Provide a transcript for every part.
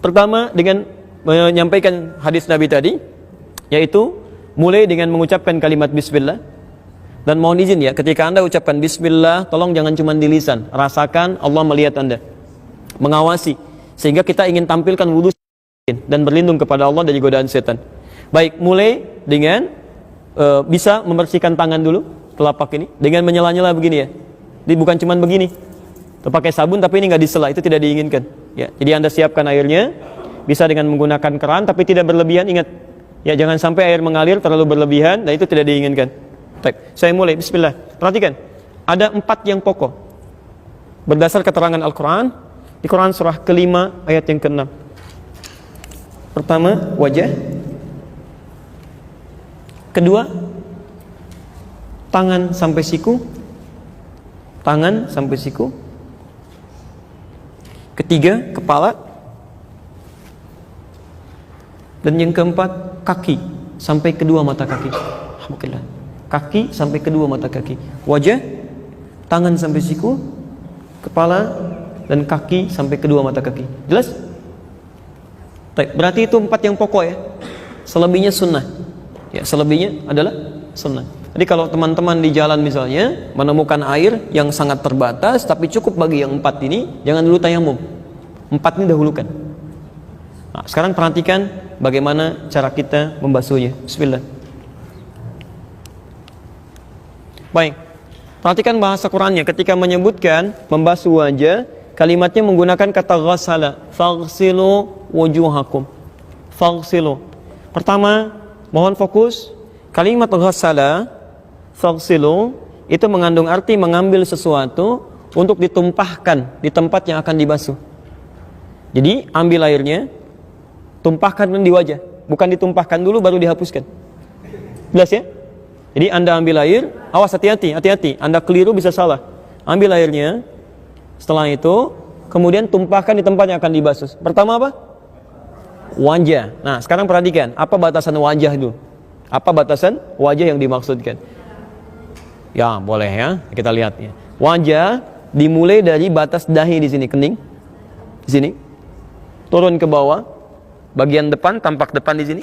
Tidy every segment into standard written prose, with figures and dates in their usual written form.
Pertama dengan menyampaikan hadis Nabi tadi, yaitu mulai dengan mengucapkan kalimat bismillah. Dan mohon izin ya, ketika Anda ucapkan bismillah, tolong jangan cuma di lisan, rasakan Allah melihat Anda, mengawasi, sehingga kita ingin tampilkan wudhu dan berlindung kepada Allah dari godaan setan. Baik, mulai dengan bisa membersihkan tangan dulu, telapak ini, dengan menyela-nyela begini ya. Jadi bukan cuma begini, pakai sabun tapi ini nggak disela, itu tidak diinginkan. Ya, jadi Anda siapkan airnya, bisa dengan menggunakan keran tapi tidak berlebihan, ingat. Ya, jangan sampai air mengalir terlalu berlebihan, dan itu tidak diinginkan. Baik, saya mulai, bismillah. Perhatikan, ada 4 yang pokok berdasar keterangan Al-Quran di Quran surah kelima ayat yang ke-6. Pertama, wajah. Kedua, tangan sampai siku. Tangan sampai siku. Ketiga, kepala. Dan yang keempat, kaki sampai kedua mata kaki. Alhamdulillah. Kaki sampai kedua mata kaki. Wajah, tangan sampai siku, kepala, dan kaki sampai kedua mata kaki. Jelas? Berarti itu 4 yang pokok ya. Selebihnya sunnah. Ya, selebihnya adalah sunnah. Jadi kalau teman-teman di jalan misalnya menemukan air yang sangat terbatas tapi cukup bagi yang 4 ini, jangan dulu tayamum. 4 ini dahulukan. Nah, sekarang perhatikan bagaimana cara kita membasuhnya. Bismillah. Baik, perhatikan bahasa Qurannya ketika menyebutkan membasuh wajah, kalimatnya menggunakan kata ghassala, faghsilu wujuhakum. Faghsilu. Pertama, mohon fokus, kalimat ghassala, faghsilu itu mengandung arti mengambil sesuatu untuk ditumpahkan di tempat yang akan dibasuh. Jadi, ambil airnya, tumpahkan di wajah, bukan ditumpahkan dulu baru dihapuskan. Jelas ya? Jadi Anda ambil air, awas hati-hati, Anda keliru bisa salah. Ambil airnya, setelah itu kemudian tumpahkan di tempat yang akan dibasuh. Pertama apa? Wajah. Nah, sekarang perhatikan, apa batasan wajah itu? Apa batasan wajah yang dimaksudkan? Ya, boleh ya, kita lihat ya. Wajah dimulai dari batas dahi di sini, kening. Di sini. Turun ke bawah, bagian depan, tampak depan di sini,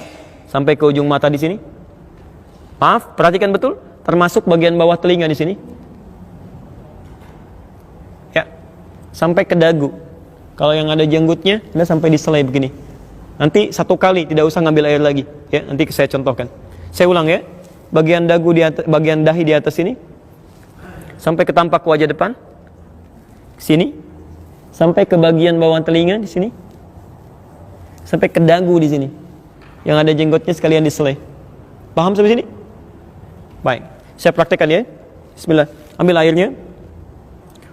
sampai ke ujung mata di sini. Maaf, perhatikan betul, termasuk bagian bawah telinga di sini. Ya, sampai ke dagu. Kalau yang ada janggutnya, Anda sampai di selai begini. Nanti 1 kali, tidak usah ngambil air lagi. Ya, nanti saya contohkan. Saya ulang ya. Bagian dagu di atas, bagian dahi di atas sini, sampai ke tampak wajah depan, sini, sampai ke bagian bawah telinga di sini, sampai ke dagu di sini. Yang ada jenggotnya sekalian di selai. Paham sampai sini? Baik, saya praktekkan ya. Bismillah. Ambil airnya,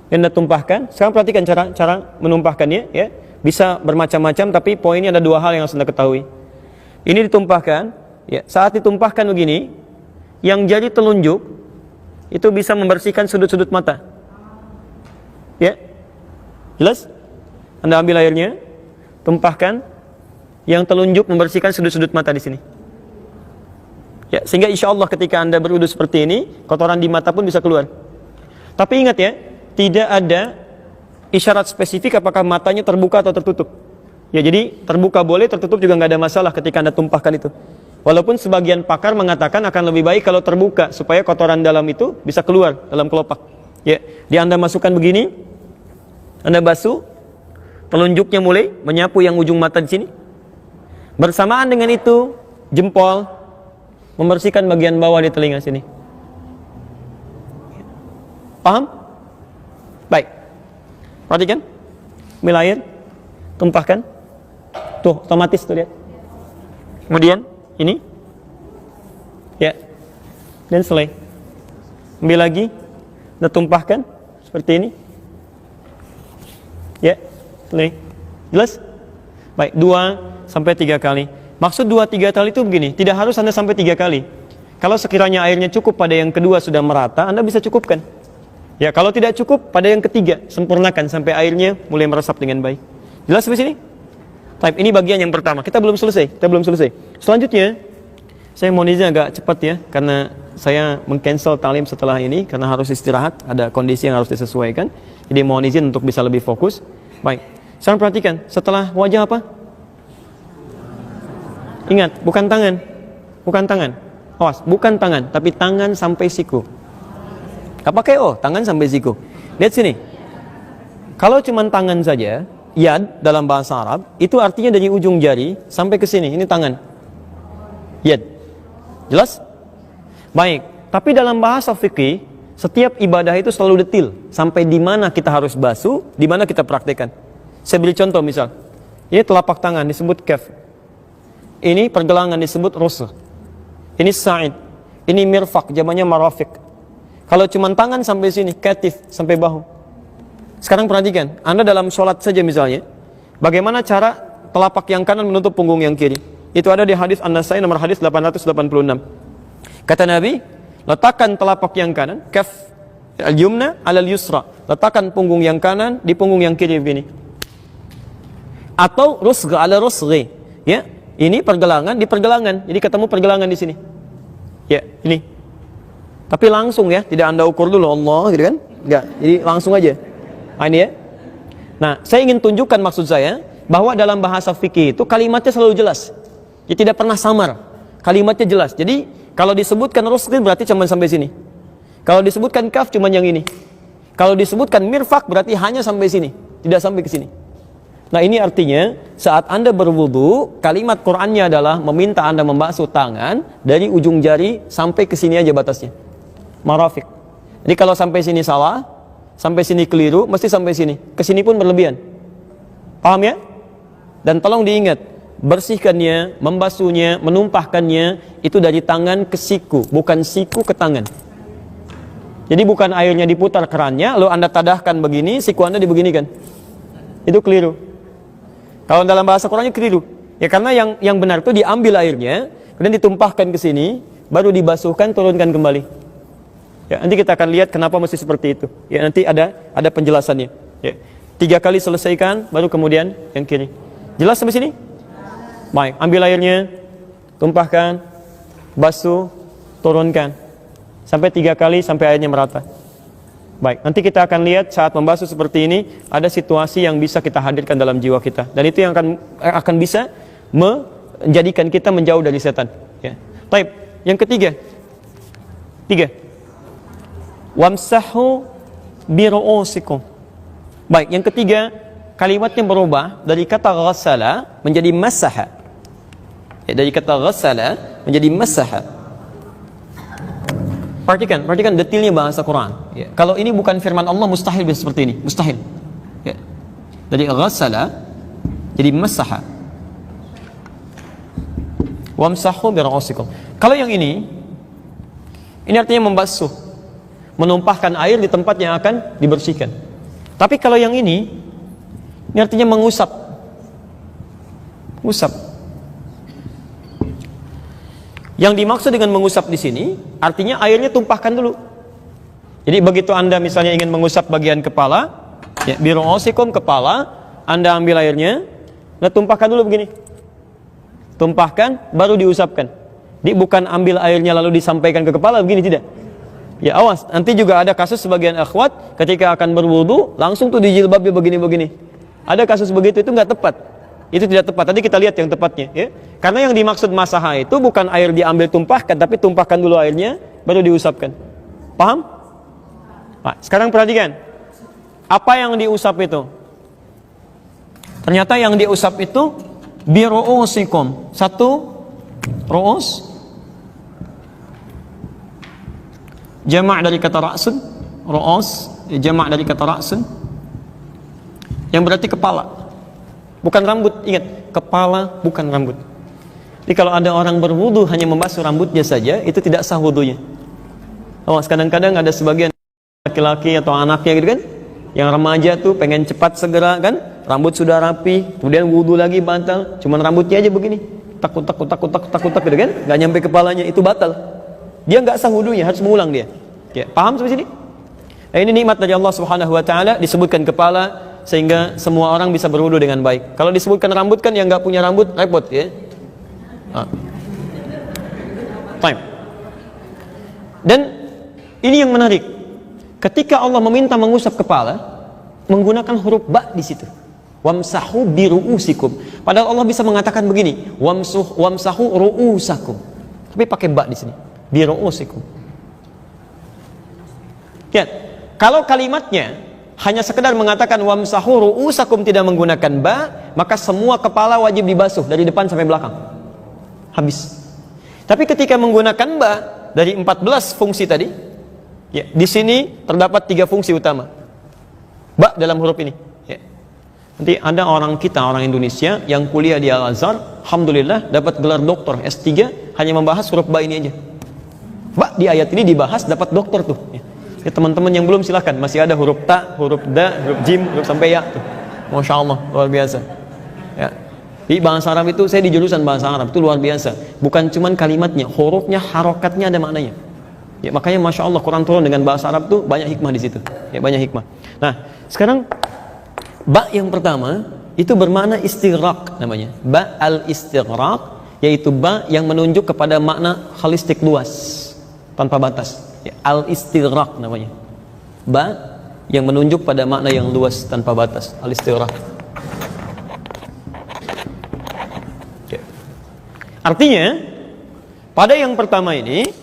Anda tumpahkan. Sekarang perhatikan cara menumpahkannya ya. Bisa bermacam-macam, tapi poinnya ada 2 hal yang harus Anda ketahui. Ini ditumpahkan, ya. Saat ditumpahkan begini, yang jari telunjuk itu bisa membersihkan sudut-sudut mata. Ya. Jelas? Anda ambil airnya, tumpahkan, yang telunjuk membersihkan sudut-sudut mata di sini. Ya, sehingga insya Allah ketika Anda berwudu seperti ini, kotoran di mata pun bisa keluar. Tapi ingat ya, tidak ada isyarat spesifik apakah matanya terbuka atau tertutup. Ya, jadi terbuka boleh, tertutup juga nggak ada masalah ketika Anda tumpahkan itu. Walaupun sebagian pakar mengatakan akan lebih baik kalau terbuka supaya kotoran dalam itu bisa keluar dalam kelopak. Ya, di Anda masukkan begini, Anda basuh, telunjuknya mulai menyapu yang ujung mata di sini. Bersamaan dengan itu, jempol membersihkan bagian bawah di telinga sini. Paham? Baik. Perhatikan. Ambil air, tumpahkan. Tuh, otomatis tuh lihat. Kemudian ini. Ya. Dan selesai. Ambil lagi, dan tumpahkan seperti ini. Ya, selesai. Jelas? Baik, 2-3 kali. Maksud 2-3 kali itu begini, tidak harus Anda sampai 3 kali. Kalau sekiranya airnya cukup pada yang kedua sudah merata, Anda bisa cukupkan. Ya, kalau tidak cukup pada yang ketiga, sempurnakan sampai airnya mulai meresap dengan baik. Jelas sampai sini? Baik, ini bagian yang pertama. Kita belum selesai. Selanjutnya, saya mohon izin agak cepat ya, karena saya meng-cancel talim setelah ini karena harus istirahat, ada kondisi yang harus disesuaikan. Jadi mohon izin untuk bisa lebih fokus. Baik. Sekarang perhatikan, setelah wajah apa? Ingat, bukan tangan. Bukan tangan. Awas, bukan tangan, tapi tangan sampai siku. Gak pakai tangan sampai siku. Lihat sini. Kalau cuma tangan saja, yad dalam bahasa Arab, itu artinya dari ujung jari sampai ke sini. Ini tangan. Yad. Jelas? Baik. Tapi dalam bahasa fikih, setiap ibadah itu selalu detil. Sampai di mana kita harus basuh, di mana kita praktekkan. Saya beri contoh misal. Ini telapak tangan disebut kaf. Ini pergelangan disebut rusg. Ini sa'id. Ini mirfaq, jamannya marafiq. Kalau cuma tangan sampai sini, katif sampai bahu. Sekarang perhatikan, Anda dalam sholat saja misalnya, bagaimana cara telapak yang kanan menutup punggung yang kiri? Itu ada di hadis An-Nasai nomor hadis 886. Kata Nabi, letakkan telapak yang kanan, kaf al-yumna alal yusra. Letakkan punggung yang kanan di punggung yang kiri begini. Atau rusgh ala rusghi. Ya, ini pergelangan di pergelangan. Jadi ketemu pergelangan di sini. Ya, ini. Tapi langsung ya, tidak Anda ukur dulu Allah gitu kan? Enggak. Jadi langsung aja. Nah, ini ya. Nah, saya ingin tunjukkan maksud saya bahwa dalam bahasa fikih itu kalimatnya selalu jelas. Ya, tidak pernah samar. Kalimatnya jelas. Jadi kalau disebutkan rusgh berarti cuma sampai sini. Kalau disebutkan kaf cuma yang ini. Kalau disebutkan mirfaq berarti hanya sampai sini, tidak sampai ke sini. Nah, ini artinya saat Anda berwudu, kalimat Qur'annya adalah meminta Anda membasuh tangan dari ujung jari sampai ke sini aja batasnya. Marafiq. Jadi kalau sampai sini salah, sampai sini keliru, mesti sampai sini. Ke sini pun berlebihan. Paham ya? Dan tolong diingat, bersihkannya, membasuhnya, menumpahkannya itu dari tangan ke siku, bukan siku ke tangan. Jadi bukan airnya diputar kerannya, lalu Anda tadahkan begini, siku Anda dibeginikan. Itu keliru. Kalau dalam bahasa Qur'annya keliru. Ya karena yang benar itu diambil airnya, kemudian ditumpahkan ke sini, baru dibasuhkan, turunkan kembali. Ya, nanti kita akan lihat kenapa mesti seperti itu. Ya, nanti ada penjelasannya. Ya. 3 kali selesaikan, baru kemudian yang kiri. Jelas sampai sini? Baik, ambil airnya, tumpahkan, basuh, turunkan. Sampai 3 kali sampai airnya merata. Baik, nanti kita akan lihat saat membasuh seperti ini ada situasi yang bisa kita hadirkan dalam jiwa kita, dan itu yang akan bisa menjadikan kita menjauh dari setan. Ya. Baik, yang ketiga, 3. Wamsahu biru'usikum. Baik, yang ketiga kalimatnya berubah dari kata ghassala menjadi masaha. Ya, dari kata ghassala menjadi masaha. Perhatikan detailnya bahasa Quran. Ya. Kalau ini bukan firman Allah, mustahil bisa seperti ini, mustahil. Ya. Dari ghassala jadi masaha. Wamsahu biru'usikum. Kalau yang ini artinya membasuh, menumpahkan air di tempat yang akan dibersihkan. Tapi kalau yang ini artinya mengusap. Usap. Yang dimaksud dengan mengusap di sini artinya airnya tumpahkan dulu. Jadi begitu Anda misalnya ingin mengusap bagian kepala, ya, biru'usikum kepala, Anda ambil airnya, nah tumpahkan dulu begini. Tumpahkan baru diusapkan. Jadi bukan ambil airnya lalu disampaikan ke kepala begini, tidak. Ya awas, nanti juga ada kasus sebagian akhwat ketika akan berwudu langsung tuh di jilbabnya begini-begini. Ada kasus begitu, itu nggak tepat. Itu tidak tepat. Tadi kita lihat yang tepatnya, ya. Karena yang dimaksud masaha itu bukan air diambil tumpahkan, tapi tumpahkan dulu airnya baru diusapkan. Paham? Nah, sekarang perhatikan. Apa yang diusap itu? Ternyata yang diusap itu biru'usikum. 1 ru'us jamak dari kata ra'sun, ru'us jamak dari kata ra'sun, yang berarti kepala. Bukan rambut, ingat, kepala bukan rambut. Jadi kalau ada orang berwudu hanya membasuh rambutnya saja, itu tidak sah wudunya. Kadang-kadang ada sebagian laki-laki atau anaknya gitu kan, yang remaja tuh pengen cepat segera kan, rambut sudah rapi, kemudian wudu lagi batal, cuman rambutnya aja begini, takut gitu kan, nggak nyampe kepalanya, itu batal. Dia nggak sah wudunya, harus mengulang dia. Ya, paham sampai sini? Nah, ini nikmat dari Allah Subhanahu Wa Taala, disebutkan kepala sehingga semua orang bisa berwudu dengan baik. Kalau disebutkan rambut kan yang nggak punya rambut repot ya. Time. Dan ini yang menarik. Ketika Allah meminta mengusap kepala, menggunakan huruf ba di situ. Wamsahu biru'usikum. Padahal Allah bisa mengatakan begini, wamsahu ru'usakum. Tapi pakai ba di sini. Biru'usikum. Ya, kalau kalimatnya hanya sekedar mengatakan wamsahu ru'usakum tidak menggunakan ba, maka semua kepala wajib dibasuh dari depan sampai belakang. Habis. Tapi ketika menggunakan ba dari 14 fungsi tadi, ya, di sini terdapat 3 fungsi utama. Ba dalam huruf ini. Ya. Nanti ada orang kita, orang Indonesia yang kuliah di Al-Azhar, alhamdulillah dapat gelar doktor S3 hanya membahas huruf ba ini aja. Ba di ayat ini dibahas dapat doktor tuh. Ya. Ya, teman-teman yang belum silahkan, masih ada huruf ta, huruf da, huruf jim, huruf sampai ya tuh. Masya Allah, luar biasa. Ya. Di bahasa Arab itu, saya di jurusan bahasa Arab itu luar biasa. Bukan cuman kalimatnya, hurufnya, harokatnya ada maknanya. Ya, makanya Masya Allah Quran turun dengan bahasa Arab tuh banyak hikmah di situ. Ya, banyak hikmah. Nah, sekarang ba yang pertama itu bermakna istighraq namanya. Ba al-istighraq, yaitu ba yang menunjuk kepada makna holistik luas, tanpa batas. Ya, al-istighraq namanya. Ba yang menunjuk pada makna yang luas tanpa batas, al-istighraq. Ya. Artinya pada yang pertama ini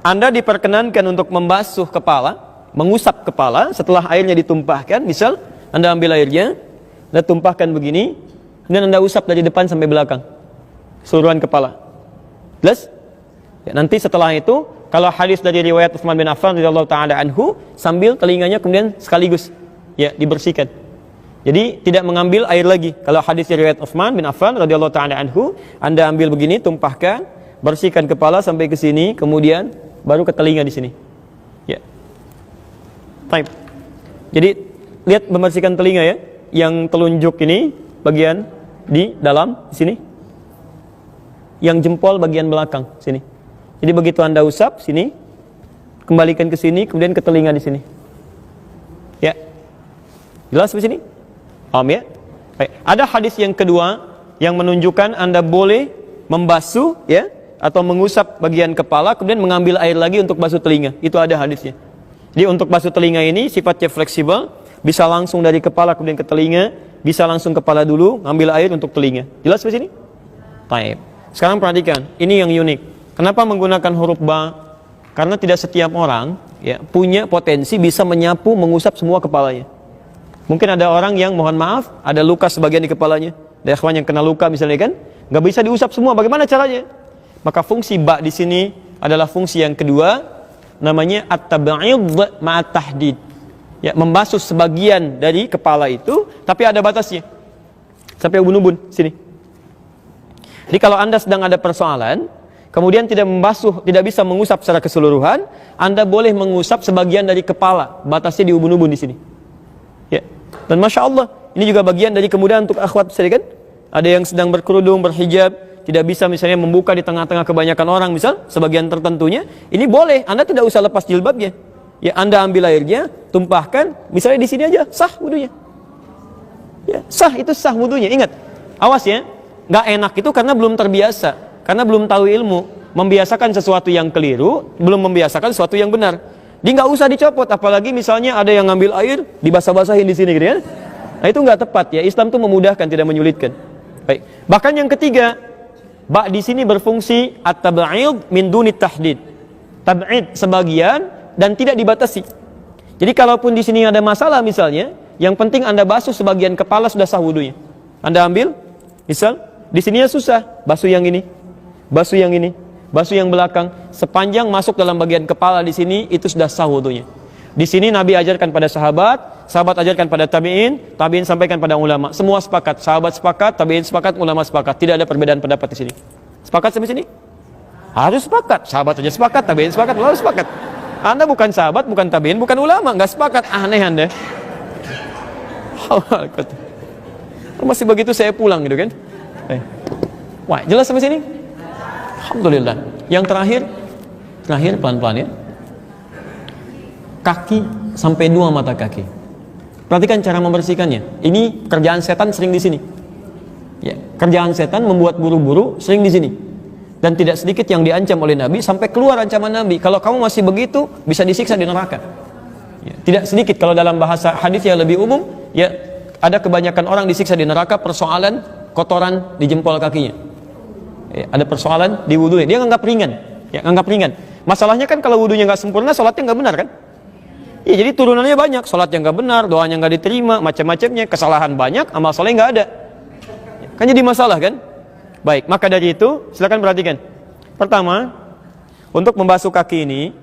Anda diperkenankan untuk membasuh kepala, mengusap kepala setelah airnya ditumpahkan. Misal Anda ambil airnya, Anda tumpahkan begini, dan Anda usap dari depan sampai belakang seluruhan kepala. Jelas? Ya, nanti setelah itu kalau hadis dari riwayat Utsman bin Affan radhiyallahu taala anhu, sambil telinganya kemudian sekaligus ya dibersihkan. Jadi tidak mengambil air lagi. Kalau hadis dari riwayat Utsman bin Affan radhiyallahu taala anhu, Anda ambil begini, tumpahkan, bersihkan kepala sampai ke sini, kemudian baru ke telinga di sini. Ya. Baik. Jadi lihat membersihkan telinga ya, yang telunjuk ini bagian di dalam di sini. Yang jempol bagian belakang sini. Jadi begitu Anda usap sini, kembalikan ke sini, kemudian ke telinga di sini. Ya. Jelas di sini? Paham ya? Baik. Ada hadis yang kedua yang menunjukkan Anda boleh membasuh ya atau mengusap bagian kepala kemudian mengambil air lagi untuk basuh telinga. Itu ada hadisnya. Jadi untuk basuh telinga ini sifatnya fleksibel, bisa langsung dari kepala kemudian ke telinga, bisa langsung kepala dulu, ngambil air untuk telinga. Jelas di sini? Baik. Sekarang perhatikan, ini yang unik. Kenapa menggunakan huruf ba? Karena tidak setiap orang ya punya potensi bisa menyapu, mengusap semua kepalanya. Mungkin ada orang yang mohon maaf ada luka sebagian di kepalanya, ada ikhwan yang kena luka misalnya kan, nggak bisa diusap semua. Bagaimana caranya? Maka fungsi ba di sini adalah fungsi yang kedua, namanya at-tab'id ma'at tahdid. Ya, membasuh sebagian dari kepala itu, tapi ada batasnya. Sampai ubun-ubun sini. Jadi kalau Anda sedang ada persoalan, kemudian tidak membasuh, tidak bisa mengusap secara keseluruhan, Anda boleh mengusap sebagian dari kepala, batasnya di ubun-ubun di sini. Ya. Dan Masya Allah, ini juga bagian dari kemudahan untuk akhwat misalnya kan. Ada yang sedang berkerudung, berhijab, tidak bisa misalnya membuka di tengah-tengah kebanyakan orang, misal sebagian tertentunya, ini boleh, Anda tidak usah lepas jilbabnya. Ya, Anda ambil airnya, tumpahkan, misalnya di sini aja, sah wudunya. Ya, sah, itu sah wudunya. Ingat, awas ya, nggak enak itu karena belum terbiasa. Karena belum tahu ilmu, membiasakan sesuatu yang keliru, belum membiasakan sesuatu yang benar. Dia nggak usah dicopot, apalagi misalnya ada yang ngambil air, dibasah-basahin di sini, gitu ya. Nah itu nggak tepat ya. Islam itu memudahkan, tidak menyulitkan. Baik. Bahkan yang ketiga, ba di sini berfungsi at-tab'id min dunit tahdid. Tab'id sebagian dan tidak dibatasi. Jadi kalaupun di sini ada masalah misalnya, yang penting Anda basuh sebagian kepala sudah sah wudunya. Anda ambil, misal di sininya susah, basuh yang ini. Basuh yang ini, basuh yang belakang, sepanjang masuk dalam bagian kepala di sini itu sudah sah wudunya. Di sini Nabi ajarkan pada sahabat, sahabat ajarkan pada tabi'in, tabi'in sampaikan pada ulama. Semua sepakat, sahabat sepakat, tabi'in sepakat, ulama sepakat. Tidak ada perbedaan pendapat di sini. Sepakat sampai sini? Harus sepakat. Sahabat saja sepakat, tabi'in sepakat, ulama sepakat. Anda bukan sahabat, bukan tabi'in, bukan ulama, nggak sepakat. Aneh Anda. Masih begitu saya pulang gitu kan? Wah, jelas sampai sini? Alhamdulillah. Yang terakhir pelan-pelan ya. Kaki sampai 2 mata kaki. Perhatikan cara membersihkannya. Ini kerjaan setan sering di sini. Ya, kerjaan setan membuat buru-buru sering di sini. Dan tidak sedikit yang diancam oleh Nabi sampai keluar ancaman Nabi. Kalau kamu masih begitu, bisa disiksa di neraka. Ya, tidak sedikit kalau dalam bahasa hadis yang lebih umum, ya ada kebanyakan orang disiksa di neraka persoalan kotoran di jempol kakinya. Ada persoalan di wudunya, dia nganggap ringan, ya nganggap ringan. Masalahnya kan kalau wudunya nggak sempurna, sholatnya nggak benar kan? Ya, jadi turunannya banyak, sholatnya nggak benar, doanya nggak diterima, macam-macamnya, kesalahan banyak, amal soleh nggak ada. Kan jadi masalah kan? Baik, maka dari itu silakan perhatikan. Pertama, untuk membasuh kaki ini,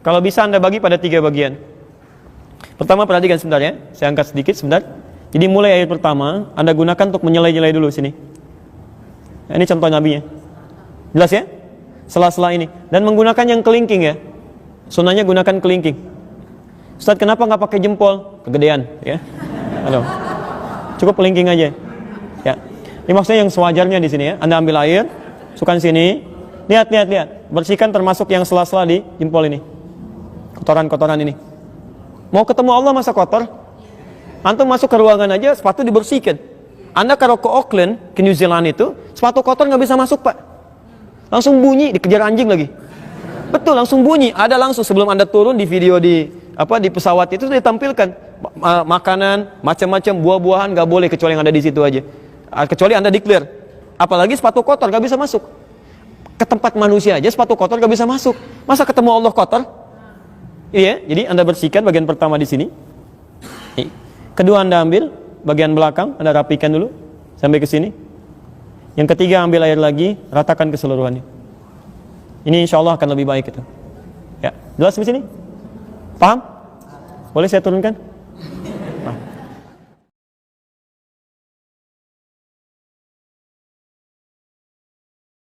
kalau bisa Anda bagi pada 3 bagian. Pertama, perhatikan sebentar ya, saya angkat sedikit sebentar. Jadi mulai air pertama, Anda gunakan untuk menyelai-nyelai dulu sini. Nah, ini contoh nabinya. Jelas ya? Sela-sela ini. Dan menggunakan yang kelingking ya. Sunnahnya gunakan kelingking. Ustaz, kenapa nggak pakai jempol? Kegedean ya. Halo. Cukup kelingking aja. Ya. Ini maksudnya yang sewajarnya di sini ya. Anda ambil air, masukkan sini. Lihat. Bersihkan termasuk yang sela-sela di jempol ini. Kotoran-kotoran ini. Mau ketemu Allah masa kotor? Antum masuk ke ruangan aja, sepatu dibersihkan. Anda kalau ke Auckland, ke New Zealand itu, sepatu kotor nggak bisa masuk pak. Langsung bunyi, dikejar anjing lagi. Betul, langsung bunyi. Ada langsung sebelum Anda turun di video di pesawat itu ditampilkan makanan, macam-macam buah-buahan nggak boleh kecuali yang ada di situ aja. Kecuali Anda declare. Apalagi sepatu kotor nggak bisa masuk. Ke tempat manusia aja sepatu kotor nggak bisa masuk. Masa ketemu Allah kotor? Iya, jadi Anda bersihkan bagian pertama di sini. Kedua Anda ambil bagian belakang, Anda rapikan dulu sampai ke sini. Yang ketiga ambil air lagi, ratakan keseluruhannya. Ini insya Allah akan lebih baik itu. Ya, jelas di sini? Paham? Boleh saya turunkan?